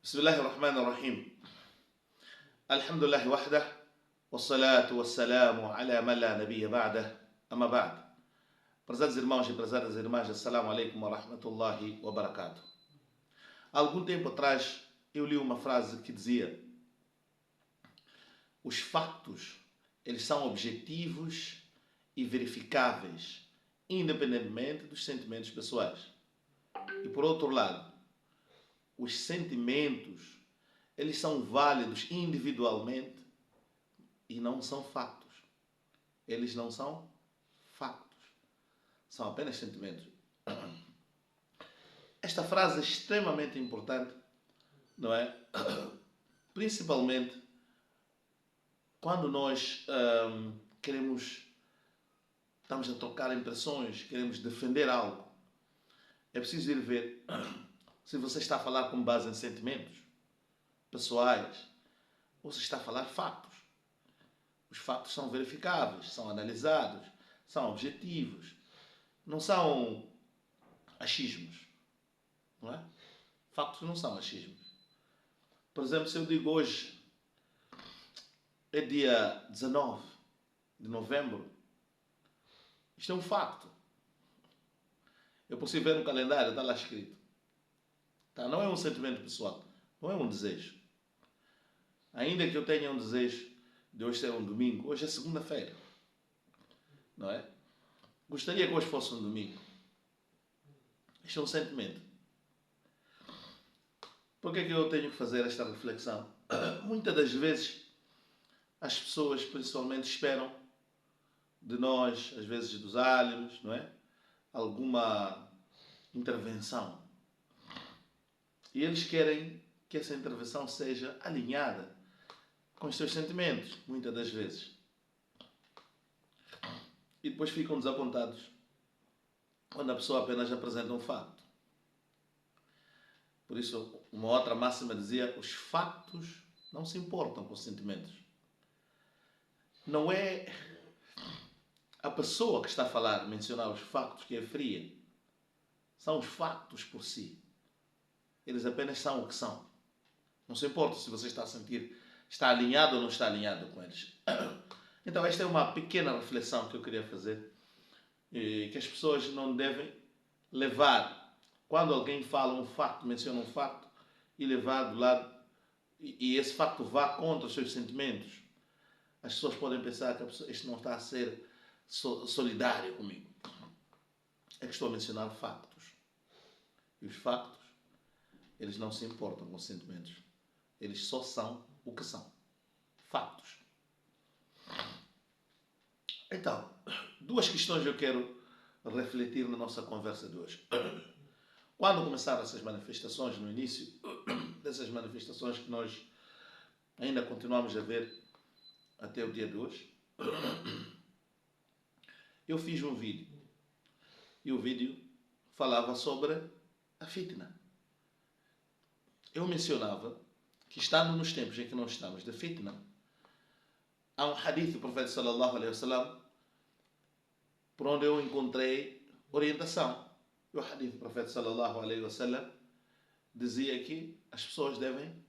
بسم الله الرحمن الرحيم. الحمد لله وحده والصلاة والسلام على من لا نبي بعده. أما بعد. Prezados irmãos e prezadas irmãs, assalamu alaikum wa rahmatullahi wa barakatuh. Há algum tempo atrás eu li uma frase que dizia: os factos, eles são objetivos e verificáveis, independentemente dos sentimentos pessoais. E por outro lado, os sentimentos, eles são válidos individualmente e não são factos. Eles não são factos. São apenas sentimentos. Esta frase é extremamente importante, não é? Principalmente quando nós estamos a trocar impressões, queremos defender algo. É preciso ir ver se você está a falar com base em sentimentos pessoais ou se está a falar factos. Os factos são verificáveis, são analisados, são objetivos, não são achismos, não é? Factos não são achismos. Por exemplo, se eu digo hoje é dia 19 de novembro, isto é um facto. Eu posso ver no calendário, está lá escrito. Tá? Não é um sentimento pessoal, não é um desejo. Ainda que eu tenha um desejo de hoje ser um domingo, hoje é segunda-feira, não é? Gostaria que hoje fosse um domingo. Isto é um sentimento. Por que é que eu tenho que fazer esta reflexão? Muitas das vezes as pessoas principalmente esperam de nós, às vezes dos aliens, não é? Alguma intervenção. E eles querem que essa intervenção seja alinhada com os seus sentimentos, muitas das vezes. E depois ficam desapontados quando a pessoa apenas apresenta um facto. Por isso, uma outra máxima dizia: os factos não se importam com os sentimentos. Não é a pessoa que está a falar, mencionar os factos, que é fria. São os factos por si. Eles apenas são o que são. Não se importa se você está a sentir, está alinhado ou não está alinhado com eles. Então esta é uma pequena reflexão que eu queria fazer. Que as pessoas não devem levar, quando alguém fala um facto, menciona um facto, e levar do lado, e esse facto vá contra os seus sentimentos. As pessoas podem pensar que este não está a ser solidário comigo. É que estou a mencionar factos. E os factos, eles não se importam com os sentimentos. Eles só são o que são. Factos. Então, duas questões eu quero refletir na nossa conversa de hoje. Quando começaram essas manifestações, no início dessas manifestações que nós ainda continuamos a ver até o dia de hoje, eu fiz um vídeo. E o vídeo falava sobre a fitna. Eu mencionava que, estando nos tempos em que nós estamos de fitna, há um hadith do profeta sallallahu alaihi wasallam por onde eu encontrei orientação. O hadith do profeta sallallahu alaihi wasallam dizia que as pessoas devem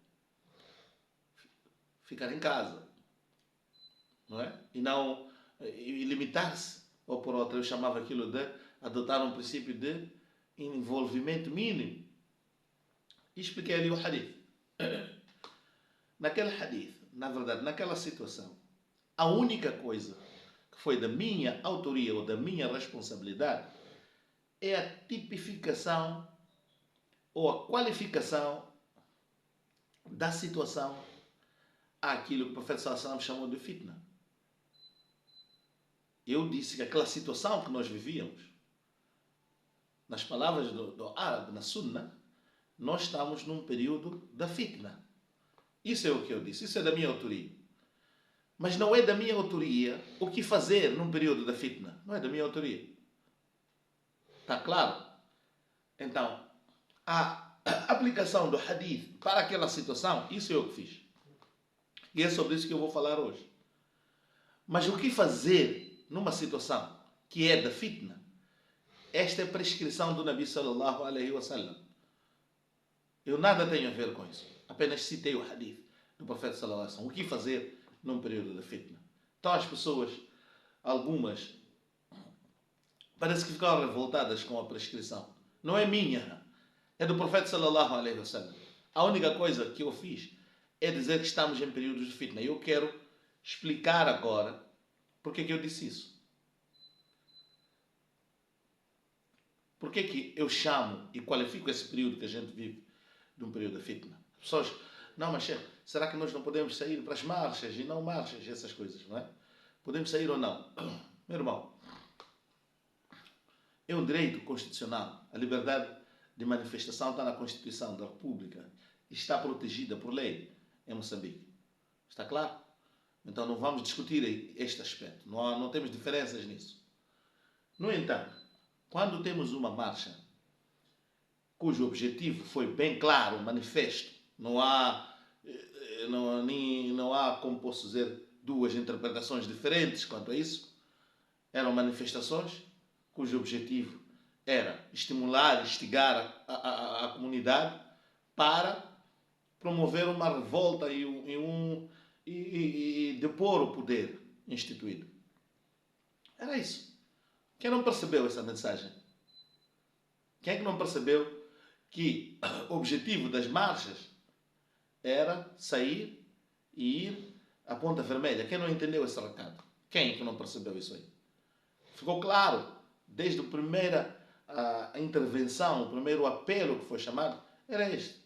ficar em casa, não é? E limitar-se, ou por outra, eu chamava aquilo de adotar um princípio de envolvimento mínimo. E expliquei ali o hadith. Naquele hadith, na verdade, naquela situação, a única coisa que foi da minha autoria ou da minha responsabilidade é a tipificação ou a qualificação da situação àquilo que o profeta sallallahu alaihi wasallam chamou de fitna. Eu disse que aquela situação que nós vivíamos, nas palavras do árabe, na sunna, nós estamos num período da fitna. Isso é o que eu disse, isso é da minha autoria. Mas não é da minha autoria o que fazer num período da fitna. Não é da minha autoria. Está claro? Então, a aplicação do hadith para aquela situação, isso é o que fiz. E é sobre isso que eu vou falar hoje. Mas o que fazer numa situação que é da fitna? Esta é a prescrição do Nabi sallallahu alaihi wasallam. Eu nada tenho a ver com isso. Apenas citei o hadith do profeta sallallahu alaihi wasallam. O que fazer num período de fitna? Então as pessoas, algumas, parece que ficaram revoltadas com a prescrição. Não é minha, é do profeta sallallahu alaihi wasallam. A única coisa que eu fiz é dizer que estamos em períodos de fitna. E eu quero explicar agora porque que eu disse isso. Porque que eu chamo e qualifico esse período que a gente vive de um período de fitna? As pessoas, não, mas chefe, será que nós não podemos sair para as marchas e não marchas e essas coisas, não é? Podemos sair ou não? Meu irmão, é um direito constitucional. A liberdade de manifestação está na Constituição da República e está protegida por lei em Moçambique. Está claro? Então não vamos discutir este aspecto. Não temos diferenças nisso. No entanto, quando temos uma marcha cujo objetivo foi bem claro, manifesto, não há, como posso dizer, duas interpretações diferentes quanto a isso, eram manifestações cujo objetivo era estimular, instigar a comunidade para promover uma revolta e depor o poder instituído. Era isso. Quem não percebeu essa mensagem? Quem é que não percebeu que o objetivo das marchas era sair e ir à Ponta Vermelha? Quem não entendeu esse recado? Quem é que não percebeu isso aí? Ficou claro, desde a primeira intervenção, o primeiro apelo que foi chamado, era este.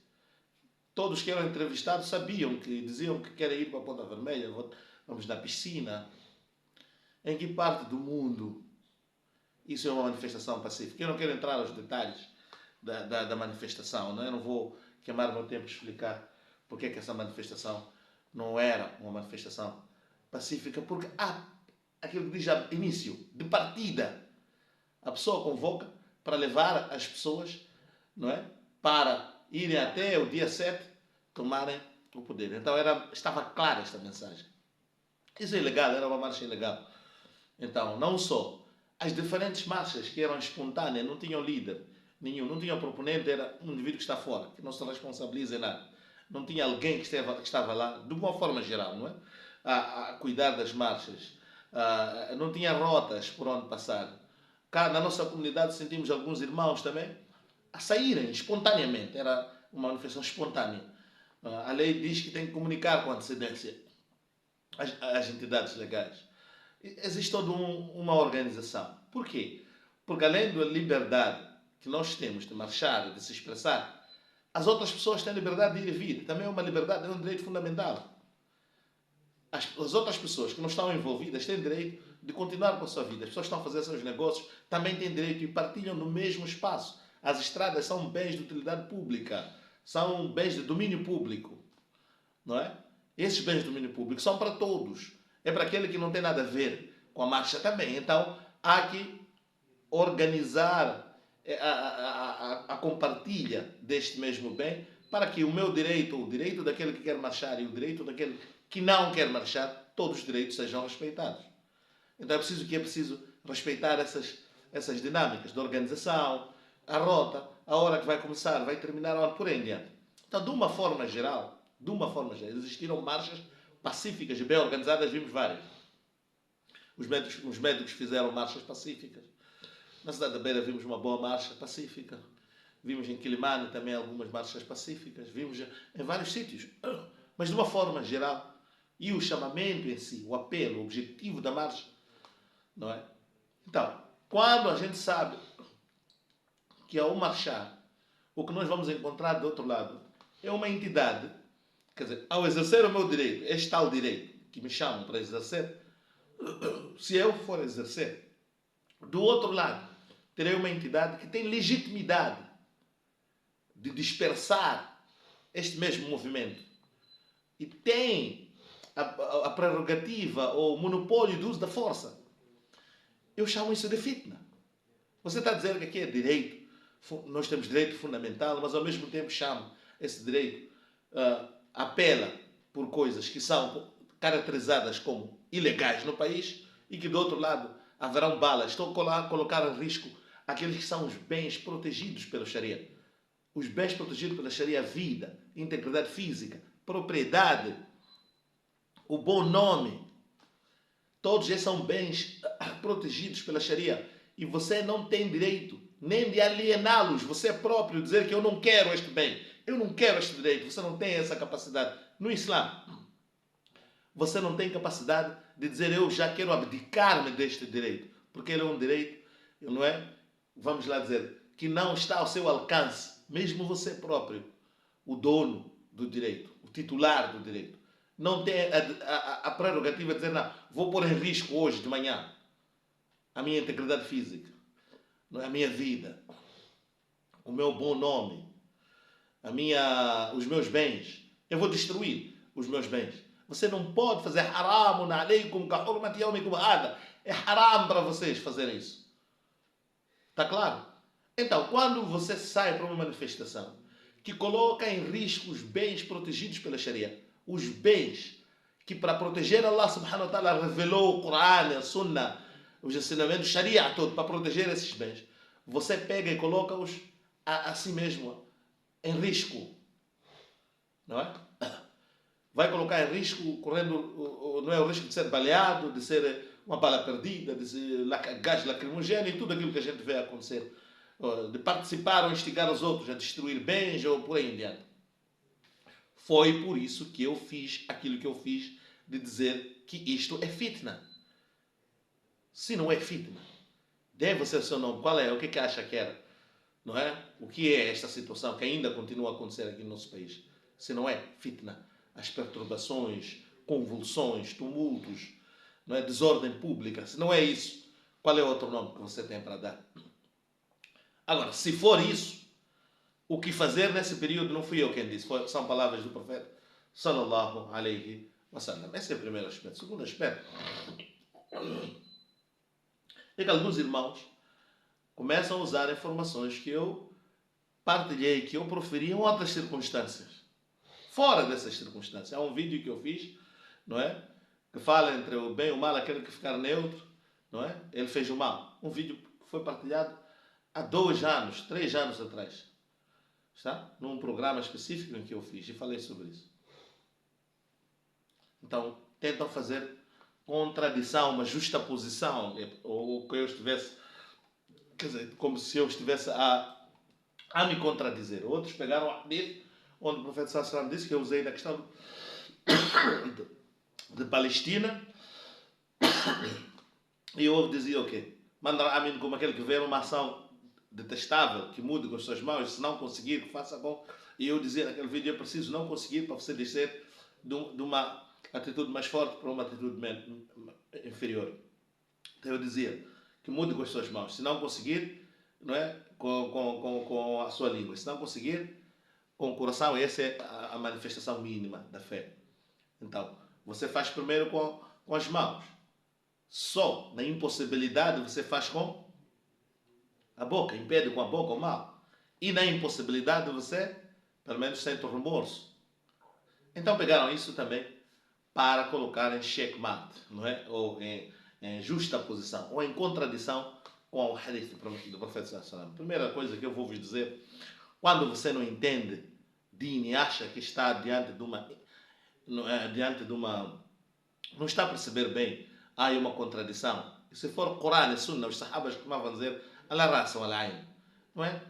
Todos que eram entrevistados sabiam diziam que querem ir para a Ponta Vermelha, vamos na piscina. Em que parte do mundo isso é uma manifestação pacífica? Eu não quero entrar nos detalhes da manifestação, não é? Eu não vou queimar meu tempo a explicar porque é que essa manifestação não era uma manifestação pacífica, porque há aquilo que diz início, de partida. A pessoa convoca para levar as pessoas, não é? Para irem até o dia 7 tomarem o poder. Então estava clara esta mensagem. Isso é ilegal, era uma marcha ilegal. Então, não só as diferentes marchas que eram espontâneas, não tinham líder nenhum, não tinham proponente, era um indivíduo que está fora, que não se responsabiliza em nada. Não tinha alguém que estava lá, de uma forma geral, não é? A cuidar das marchas. Não tinha rotas por onde passar. Cá na nossa comunidade sentimos alguns irmãos também a saírem espontaneamente. Era uma manifestação espontânea. A lei diz que tem que comunicar com antecedência às entidades legais. Existe toda uma organização. Por quê? Porque além da liberdade que nós temos de marchar, de se expressar, as outras pessoas têm a liberdade de ir e vir. Também é uma liberdade, é um direito fundamental. As outras pessoas que não estão envolvidas têm direito de continuar com a sua vida. As pessoas que estão a fazer seus negócios também têm direito e partilham no mesmo espaço. As estradas são bens de utilidade pública, são bens de domínio público, não é? Esses bens de domínio público são para todos. É para aquele que não tem nada a ver com a marcha também. Então, há que organizar a compartilha deste mesmo bem para que o meu direito, o direito daquele que quer marchar e o direito daquele que não quer marchar, todos os direitos sejam respeitados. Então é preciso respeitar essas dinâmicas de organização, a rota, a hora que vai começar, vai terminar, a hora por aí em diante. Então, de uma forma geral, existiram marchas pacíficas e bem organizadas, vimos várias. Os médicos fizeram marchas pacíficas. Na cidade da Beira vimos uma boa marcha pacífica. Vimos em Quilimane também algumas marchas pacíficas. Vimos em vários sítios. Mas de uma forma geral, e o chamamento em si, o apelo, o objetivo da marcha, não é? Então, quando a gente sabe que ao marchar, o que nós vamos encontrar do outro lado é uma entidade, quer dizer, ao exercer o meu direito, este tal direito que me chamam para exercer, se eu for exercer, do outro lado, terei uma entidade que tem legitimidade de dispersar este mesmo movimento e tem a prerrogativa ou o monopólio do uso da força. Eu chamo isso de fitna. Você está dizendo que aqui é direito, nós temos direito fundamental, mas ao mesmo tempo chamo esse direito, apela por coisas que são caracterizadas como ilegais no país e que do outro lado haverão balas. Estou a colocar em risco aqueles que são os bens protegidos pelo Sharia. Os bens protegidos pela Sharia, vida, integridade física, propriedade, o bom nome, todos esses são bens protegidos pela Sharia. E você não tem direito nem de aliená-los. Você próprio dizer que eu não quero este bem, eu não quero este direito. Você não tem essa capacidade. No Islã, você não tem capacidade de dizer eu já quero abdicar-me deste direito. Porque ele é um direito, não é? Vamos lá dizer, que não está ao seu alcance. Mesmo você próprio, o dono do direito, o titular do direito, não tem a prerrogativa de dizer, não, vou pôr em risco hoje de manhã a minha integridade física, não é? A minha vida, o meu bom nome, os meus bens. Eu vou destruir os meus bens. Você não pode fazer haramun aleikum ka hurmati yawmikum hada. É haram para vocês fazerem isso. Está claro? Então, quando você sai para uma manifestação que coloca em risco os bens protegidos pela Sharia, os bens que para proteger Allah subhanahu wa ta'ala revelou o Coran, a Sunnah, os ensinamentos Sharia todo, para proteger esses bens, você pega e coloca-os a si mesmo em risco. Não é? Vai colocar em risco, correndo, não é o risco de ser baleado, de ser uma bala perdida, de ser gás lacrimogéneo e tudo aquilo que a gente vê acontecer, de participar ou instigar os outros a destruir bens ou por aí em diante. Foi por isso que eu fiz aquilo que eu fiz, de dizer que isto é fitna. Se não é fitna, deve ser o seu nome. Qual é? O que acha que era? Não é? O que é esta situação que ainda continua a acontecer aqui no nosso país? Se não é fitna, as perturbações, convulsões, tumultos, não é? Desordem pública. Se não é isso, qual é o outro nome que você tem para dar? Agora, se for isso, o que fazer nesse período não fui eu quem disse, são palavras do profeta sallallahu alaihi wasallam. Esse é o primeiro aspecto. O segundo aspecto é que alguns irmãos começam a usar informações que eu partilhei, que eu proferi em outras circunstâncias. Fora dessas circunstâncias. Há um vídeo que eu fiz, não é? Que fala entre o bem e o mal, aquele que ficar neutro, não é? Ele fez o mal. Um vídeo que foi partilhado há 2 anos, 3 anos atrás. Está? Num programa específico em que eu fiz e falei sobre isso. Então, tentam fazer contradição, uma justaposição, ou que eu estivesse, quer dizer, como se eu estivesse a me contradizer. Outros pegaram o hadith onde o profeta sallallahu alaihi wasallam disse que eu usei na questão de Palestina, e eu dizia o quê? Mandar a mim como aquele que vê uma ação detestável, que mude com as suas mãos, se não conseguir, que faça com. E eu dizia naquele vídeo, eu preciso não conseguir para você descer de uma atitude mais forte para uma atitude inferior. Então eu dizia que mude com as suas mãos, se não conseguir, não é? Com a sua língua, se não conseguir, com o coração. Essa é a manifestação mínima da fé. Então, você faz primeiro com as mãos. Só na impossibilidade você faz com a boca, impede com a boca o mal. E na impossibilidade você, pelo menos, sente o remorso. Então pegaram isso também para colocar em checkmate, não é? Ou em justa posição, ou em contradição com o hadith do profeta sallallahu alaihi wasallam. Primeira coisa que eu vou vos dizer, quando você não entende din e acha que está diante de uma, não está a perceber bem, há aí uma contradição. E se for Corão e Sunna, os sahabas costumavam dizer ala raça wa al-ain, não é?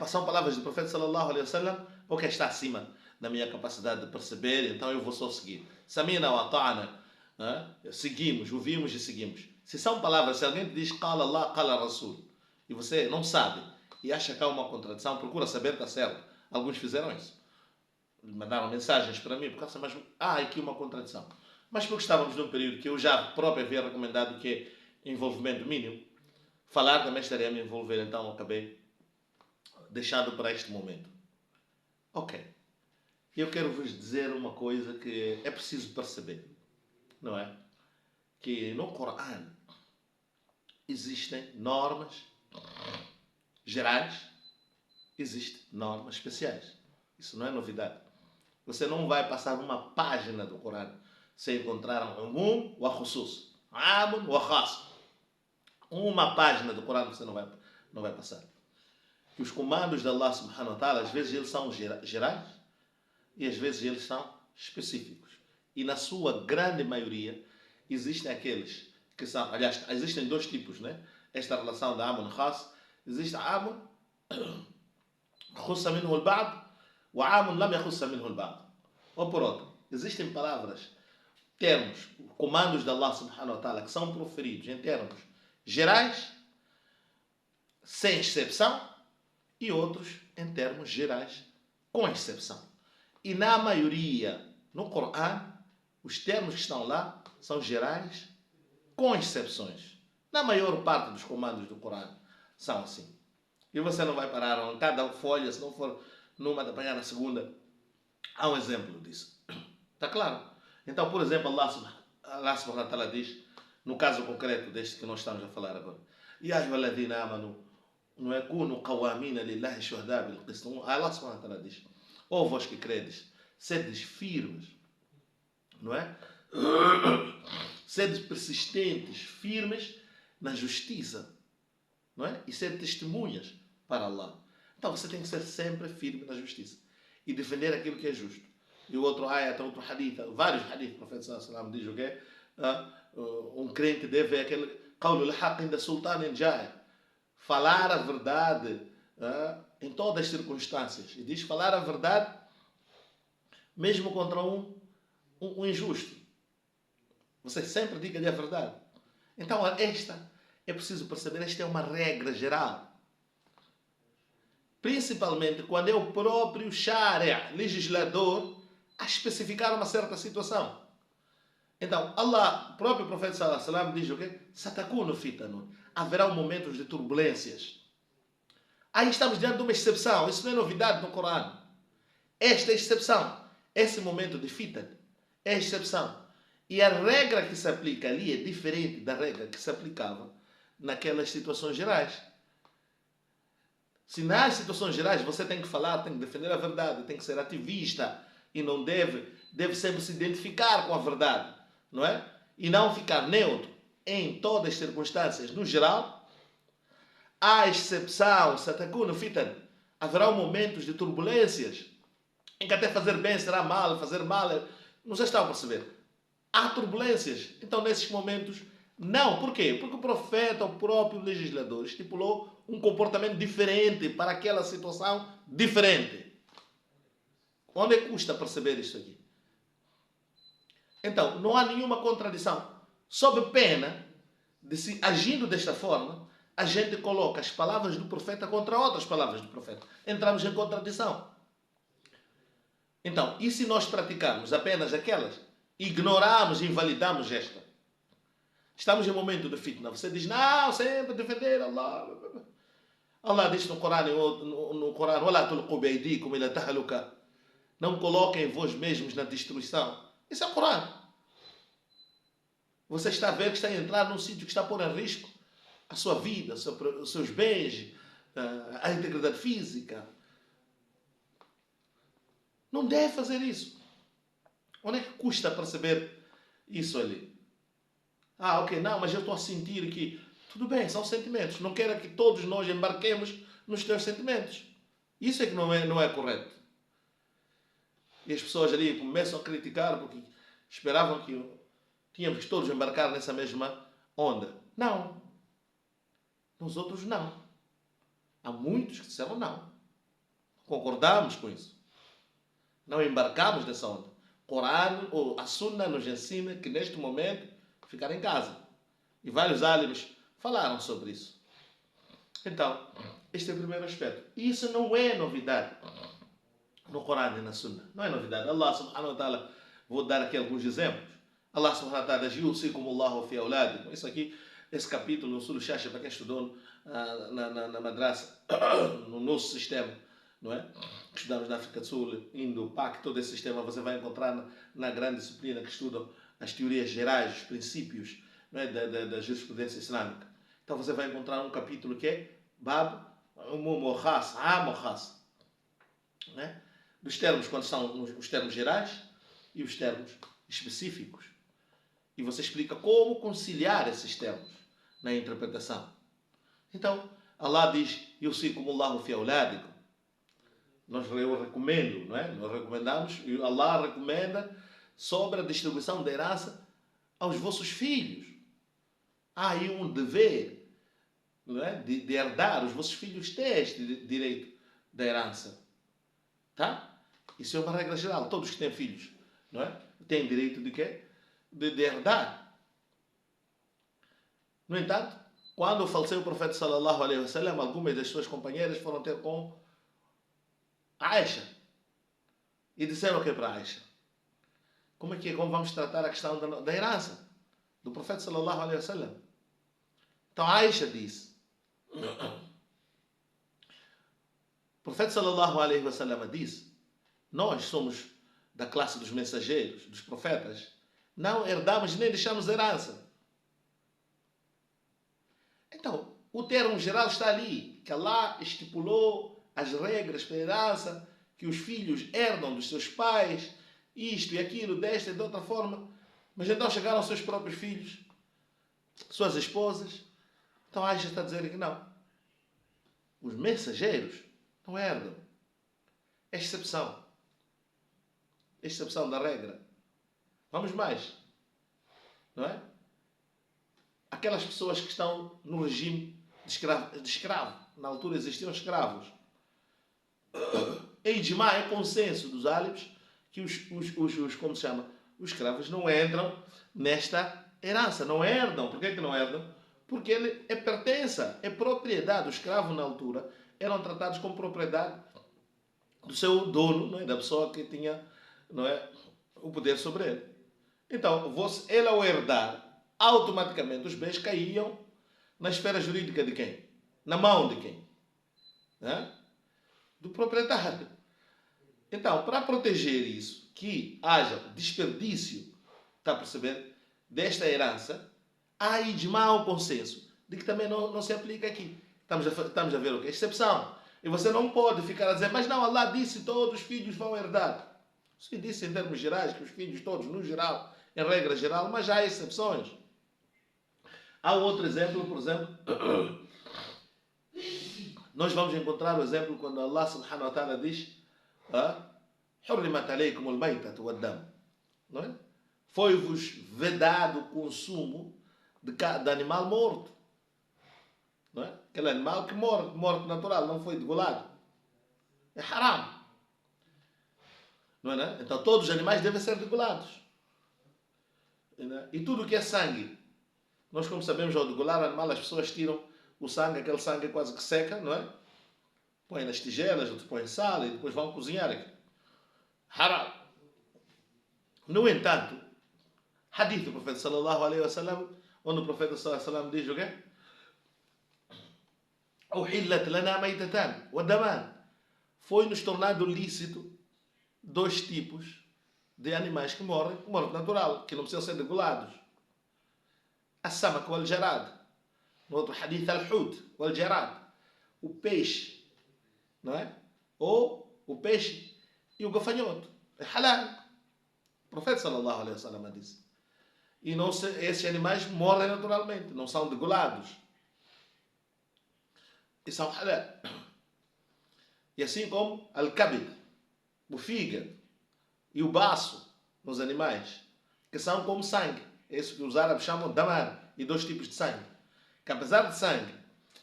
São palavras do profeta sallallahu alaihi wasallam, porque está acima da minha capacidade de perceber, então eu vou só seguir. Samina wa ta'ana, seguimos, ouvimos e seguimos. Se são palavras, se alguém te diz qala Allah, qala Rasul, e você não sabe e acha que há uma contradição, procura saber, está certo. Alguns fizeram isso. Mandaram mensagens para mim, porque mas há aqui uma contradição. Mas porque estávamos num período que eu já próprio havia recomendado, que é envolvimento mínimo, falar também estaria a me envolver, então acabei deixando para este momento. Ok. Eu quero vos dizer uma coisa que é preciso perceber, não é? Que no Corão existem normas gerais, existem normas especiais. Isso não é novidade. Você não vai passar uma página do Corão sem encontrar um umum wa khusus, amun wa khas. Uma página do Corão você não vai passar. que os comandos de Allah subhanahu wa ta'ala, às vezes eles são gerais e às vezes eles são específicos. E na sua grande maioria existem aqueles que são, aliás, existem dois tipos, né? Esta relação da amun khas, existe amun khussa minhu al-ba'd wa amun lam yakhussa minhu al-ba'd. Ou por outro, existem palavras, termos, comandos de Allah subhanahu wa ta'ala que são proferidos em termos gerais, sem exceção, e outros em termos gerais, com exceção. E na maioria, no Corão, os termos que estão lá são gerais, com exceções. Na maior parte dos comandos do Corão são assim. E você não vai parar em cada folha, se não for numa de apanhar na segunda. Há um exemplo disso. Está claro? Então, por exemplo, Allah subhanahu wa ta'ala diz, no caso concreto deste que nós estamos a falar agora, Ya ayyuhalladhina amanu, não é kunu qawamina lillahi shuhada bil qist. Allah subhanahu wa ta'ala diz, ó vós que credes, sedes firmes, não é? Sedes persistentes, firmes na justiça, não é? E ser testemunhas para Allah. Então você tem que ser sempre firme na justiça e defender aquilo que é justo. E o outro ayat, outro hadith, vários hadiths, o profeta sallallahu alaihi wasallam diz o quê? Um crente deve aquele qawlul haqq inda sultanin jair, falar a verdade em todas as circunstâncias. E diz falar a verdade mesmo contra um injusto. Você sempre diga-lhe a verdade. Então esta é preciso perceber, esta é uma regra geral. Principalmente quando é o próprio Shari', legislador, a especificar uma certa situação. Então, Allah, o próprio profeta sallallahu alaihi wasallam diz o quê? Satakunu fitanun. Haverá momentos de turbulências. Aí estamos diante de uma exceção. Isso não é novidade no Corão. Esta é a exceção. Esse momento de fitan é a exceção. E a regra que se aplica ali é diferente da regra que se aplicava naquelas situações gerais. Se nas situações gerais você tem que falar, tem que defender a verdade, tem que ser ativista e não deve sempre se identificar com a verdade, não é? E não ficar neutro em todas as circunstâncias, no geral, há exceção, satakuna fitan, haverá momentos de turbulências em que até fazer bem será mal, fazer mal, não já estão a perceber. Há turbulências, então nesses momentos, não. Por quê? Porque o profeta, o próprio legislador, estipulou um comportamento diferente para aquela situação diferente. Onde é que custa perceber isto aqui? Então, não há nenhuma contradição. Sob pena de se agindo desta forma, a gente coloca as palavras do profeta contra outras palavras do profeta. Entramos em contradição. Então, e se nós praticarmos apenas aquelas, ignorarmos e invalidamos esta? Estamos em um momento de fitna. Você diz, não, sempre defender Allah. Allah diz no Corão, "Wala tulqu biaydikum ila tahluka." Não coloquem vós mesmos na destruição. Isso é o Corão. Você está a ver que está a entrar num sítio que está a pôr em risco a sua vida, os seus bens, a integridade física. Não deve fazer isso. Onde é que custa perceber isso ali? Ah, ok, não, mas eu estou a sentir que... Tudo bem, são sentimentos. Não quero que todos nós embarquemos nos teus sentimentos. Isso é que não é correto. E as pessoas ali começam a criticar porque esperavam que tínhamos que todos embarcar nessa mesma onda. Não. Nós outros não. Há muitos que disseram não. Concordamos com isso. Não embarcamos nessa onda. O Corão ou a Sunna nos ensina que neste momento ficar em casa. E vários álimes falaram sobre isso. Então, este é o primeiro aspecto. E isso não é novidade no Corão e na Sunna. Não é novidade. Allah subhanahu wa ta'ala, vou dar aqui alguns exemplos. Allah subhanahu wa ta'ala diz, yusikumullahu fi auladikum. Isso aqui, esse capítulo no Sul Shasha, para quem estudou na madraça, no nosso sistema, não é? Que estudamos na África do Sul, Indo, PAC, todo esse sistema você vai encontrar na grande disciplina que estudam as teorias gerais, os princípios, não é? da jurisprudência islâmica. Então você vai encontrar um capítulo que é Bab Umumohas, Amohas, né? Dos termos, quando são os termos gerais e os termos específicos. E você explica como conciliar esses termos na interpretação. Então, Allah diz, Yusikumullahu fi auladikum. Eu recomendo, não é? Nós recomendamos, e Allah recomenda sobre a distribuição da herança aos vossos filhos. Há aí um dever, não é? De herdar. Os vossos filhos têm este direito da herança. Tá? Isso é uma regra geral. Todos que têm filhos, não é? Têm direito de quê? De herdar. No entanto, quando faleceu o profeta sallallahu alaihi wasallam, algumas das suas companheiras foram ter com Aisha e disseram o que para Aisha? Como vamos tratar a questão da herança do profeta sallallahu alaihi wasallam? Então Aisha disse, o profeta sallallahu alaihi wasallam disse, nós somos da classe dos mensageiros, dos profetas, não herdamos nem deixamos herança. Então, o termo geral está ali, que Allah estipulou as regras para a herança, que os filhos herdam dos seus pais, isto e aquilo, desta e de outra forma. Mas então chegaram aos seus próprios filhos, suas esposas. Então Aisha está a dizer que não. Os mensageiros não herdam. É exceção. É exceção da regra. Vamos mais. Não é? Aquelas pessoas que estão no regime de escravo. Na altura existiam escravos. Em Ijma é consenso dos árabes que como se chama? Os escravos não entram nesta herança. Não herdam. Por que não herdam? Porque ele é pertença, é propriedade. Os escravos na altura eram tratados como propriedade do seu dono, não é? Da pessoa que tinha, não é, o poder sobre ele. Então, ele ao herdar, automaticamente os bens caíam na esfera jurídica de quem? Na mão de quem? Né? Do proprietário. Então, para proteger isso, que haja desperdício, está a perceber, desta herança, há ijma o consenso de que também não se aplica aqui. Estamos a ver o que? Exceção. E você não pode ficar a dizer, mas não, Allah disse que todos os filhos vão herdar. Se disse em termos gerais que os filhos todos, no geral, em regra geral, mas já há exceções. Há outro exemplo, por exemplo, nós vamos encontrar o exemplo quando Allah subhanahu wa ta'ala diz حُرِّمَتْ عَلَيْكُمُ الْمَيْتَةُ وَالدَّمُ. Não é? Foi-vos vedado o consumo de animal morto. Não é? Aquele animal que morte natural, não foi degolado. É haram. Não é, né? Então todos os animais devem ser degolados. E tudo que é sangue. Nós, como sabemos, ao degolar o animal, as pessoas tiram o sangue, aquele sangue quase que seca, não é? Põem nas tigelas, põem sal e depois vão cozinhar aqui. Haram. No entanto, hadith do profeta sallallahu alaihi wasallam, onde o profeta sallallahu alaihi wasallam diz o quê? أُحِلَّتْ لَنَا مَيْتَتَانِ وَدَمَانِ. Foi-nos tornado lícito dois tipos de animais que morrem, morte natural, que não precisam ser degolados. السمك والجراد. No outro hadith, al-hut wal-jarad. O peixe, não é? Ou o peixe e o gafanhoto. É halal. O profeta sallallahu alaihi wasallam disse. E esses animais morrem naturalmente, não são degolados. E são halal. E assim como al-kabid, o fígado e o baço nos animais, que são como sangue. Isso que os árabes chamam de damar. E dois tipos de sangue. Que apesar de sangue,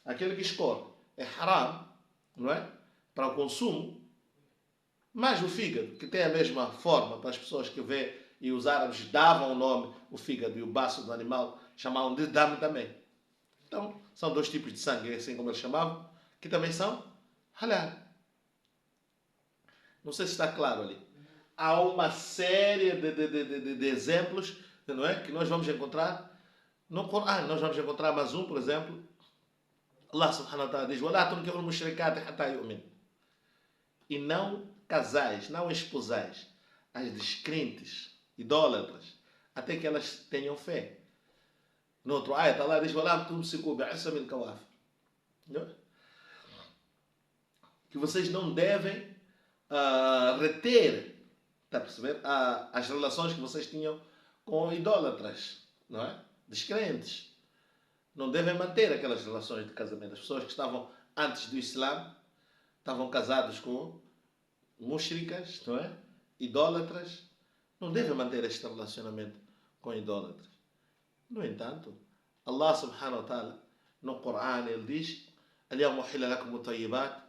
aquele que escorre é haram, não é? Para o consumo. Mas o fígado, que tem a mesma forma para as pessoas que vê, e os árabes davam o nome, o fígado e o baço do animal, chamavam de dam também. Então, são dois tipos de sangue, assim como eles chamavam, que também são halal. Não sei se está claro ali. Há uma série de exemplos, não é? Que nós vamos encontrar no Corão. Nós vamos encontrar mais um, por exemplo. Allah subhanahu wa ta'ala diz: وَلَا تُنْكِحُوا الْمُشْرِكَاتِ حَتَّى يُؤْمِنُوا. E não casais, não esposais as descrentes, idólatras, até que elas tenham fé. No outro ayat, Allah diz: وَلَا تُمْسِكُوا بِعِصَمِ الْكَوَافِرِ. Que vocês não devem reter, está a perceber, as relações que vocês tinham com idólatras, não é? Descrentes. não devem manter aquelas relações de casamento. As pessoas que estavam antes do Islã estavam casados com mushricas, não é? Idólatras, não devem manter este relacionamento com idólatras. No entanto, Allah subhanahu wa ta'ala, no Corão, ele diz: اليوم أحل لكم الطيبات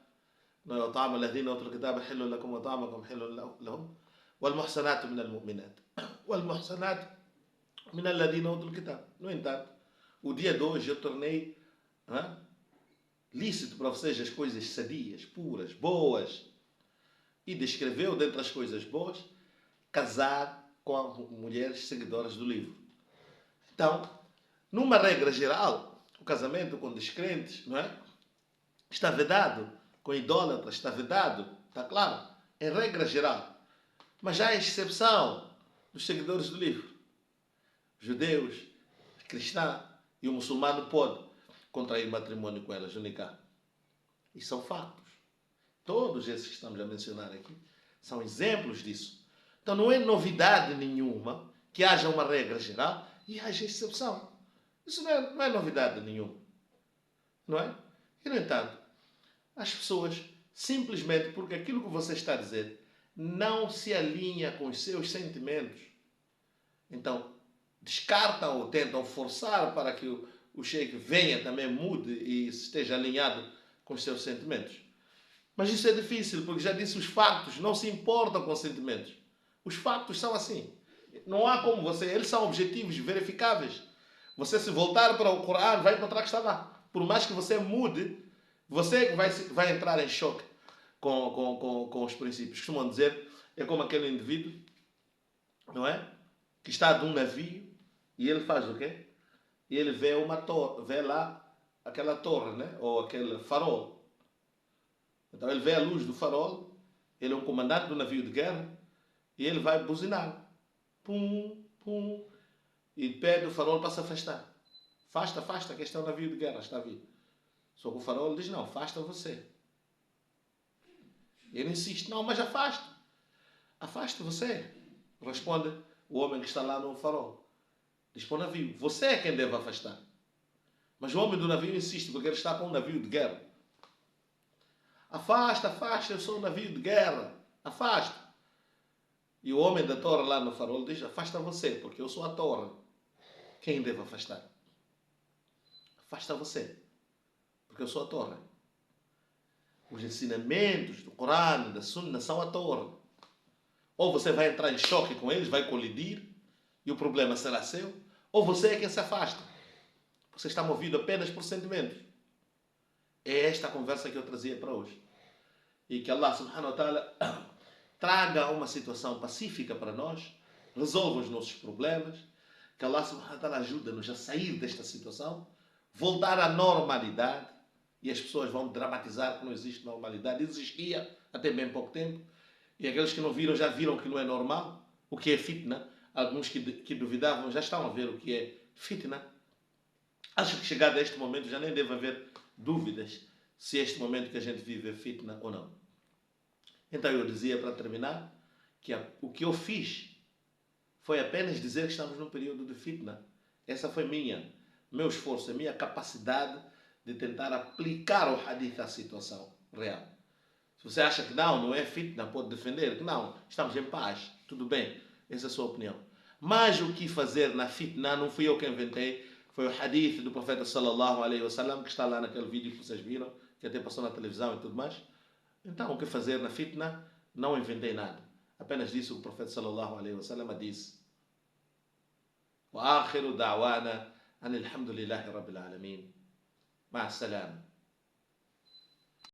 وطعام الذين أوتوا الكتاب حل لكم وطعامكم حل لهم والمحصنات من المؤمنات والمحصنات من الذين أوتوا الكتاب. No entanto, o dia de hoje eu tornei lícito para vocês as coisas sadias, puras, boas. E descreveu, dentre as coisas boas, casar com mulheres seguidoras do livro. Então, numa regra geral, o casamento com descrentes, não é? Está vedado. Com idólatras está vedado. Está claro? Em regra geral. Mas há exceção dos seguidores do livro. Judeus, cristãos e o muçulmano pode contrair matrimônio com elas, o nikah. E são factos. Todos esses que estamos a mencionar aqui são exemplos disso. Então não é novidade nenhuma que haja uma regra geral e haja exceção. Isso não é novidade nenhuma. Não é? E, no entanto, as pessoas, simplesmente porque aquilo que você está a dizer não se alinha com os seus sentimentos, então descartam ou tentam forçar para que o sheikh venha também, mude e esteja alinhado com os seus sentimentos. Mas isso é difícil, porque já disse, os factos não se importam com os sentimentos. Os factos são assim. Não há como você... Eles são objetivos verificáveis. Você, se voltar para o Corão, vai encontrar que está lá. Por mais que você mude, você vai entrar em choque com os princípios. Costumam dizer, é como aquele indivíduo, não é? Que está de um navio e ele faz o quê? E ele vê uma torre, vê lá aquela torre, né? Ou aquele farol. Então ele vê a luz do farol, ele é um comandante do navio de guerra, e ele vai buzinar. Pum, pum. E pede o farol para se afastar. Afasta, afasta, que este é um navio de guerra, está a vir. Só que o farol diz, não, afasta você. Ele insiste, não, mas afasta. Afasta você. Responde o homem que está lá no farol. Diz para o navio, você é quem deve afastar. Mas o homem do navio insiste, porque ele está com um navio de guerra. Afasta, afasta, eu sou um navio de guerra. Afasta. E o homem da torre lá no farol diz, afasta você, porque eu sou a torre. Quem deve afastar? Afasta você, porque eu sou a torre. Os ensinamentos do Corão, da Sunna, são a torre. Ou você vai entrar em choque com eles, vai colidir, e o problema será seu, ou você é quem se afasta. Você está movido apenas por sentimentos. É esta a conversa que eu trazia para hoje. E que Allah subhanahu wa ta'ala traga uma situação pacífica para nós, resolva os nossos problemas, que Allah subhanahu wa ta'ala ajude-nos a sair desta situação, voltar à normalidade, e as pessoas vão dramatizar que não existe normalidade. Existia até bem pouco tempo, e aqueles que não viram já viram que não é normal, o que é fitna. Alguns que duvidavam já estão a ver o que é fitna. Acho que chegado a este momento já nem deve haver dúvidas se este momento que a gente vive é fitna ou não. Então eu dizia, para terminar, que o que eu fiz foi apenas dizer que estamos num período de fitna. Essa foi meu esforço, a minha capacidade de tentar aplicar o hadith à situação real. Se você acha que não é fitna, pode defender que não, estamos em paz, tudo bem, essa é a sua opinião. Mas o que fazer na fitna não fui eu que inventei, foi o hadith do profeta sallallahu alaihi wasallam, que está lá naquele vídeo que vocês viram, que até passou na televisão e tudo mais. Então, o que fazer na fitna? Não inventei nada. Apenas disse o que o profeta sallallahu alaihi wasallam disse. وآخر دعوانا أن الحمد لله رب العالمين. مع السلامة.